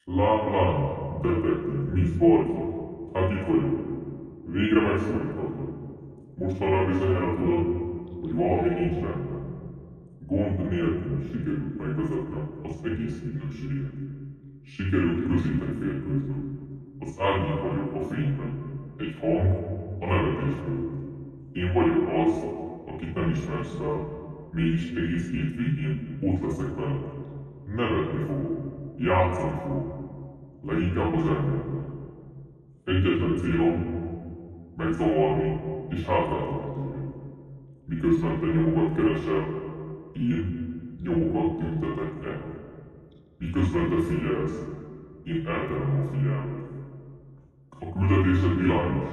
Lám, lám, detektív, Miss Barty. Hát itt vagyok. Végre megszólíthatlak. Most talán bizonyára tudod, hogy valami nincs rendben. Gond nélkül sikerült megvezetnem az egész ügynökséget. Sikerült közétek férkőznöm. Az árnyék vagyok a fényben. Egy hang a nevetés mögött. Én vagyok az, akit nem ismersz fel, mégis egész hétvégén ott leszek veled. Nevetni fogok, játszani fogok, leginkább az elméletben. Egyetlen célom, megzavarni és hátráltatni téged. Miközben te nyomokat keresel, én nyomokat tüntetek el. Miközben te figyelsz, én elterem a figyelmet. A küldetésed világos.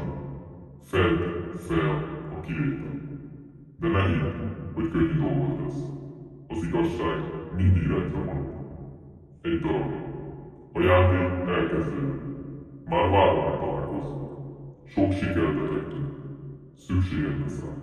Fedd fel a kivétel. De ne hidd, hogy könnyű dolgod lesz. Az igazság mindig rajta van. Egy darab. A játék elkezdődött. Már várom, hogy találkozzunk. Sok sikert, detektív. Szükséged lesz rá.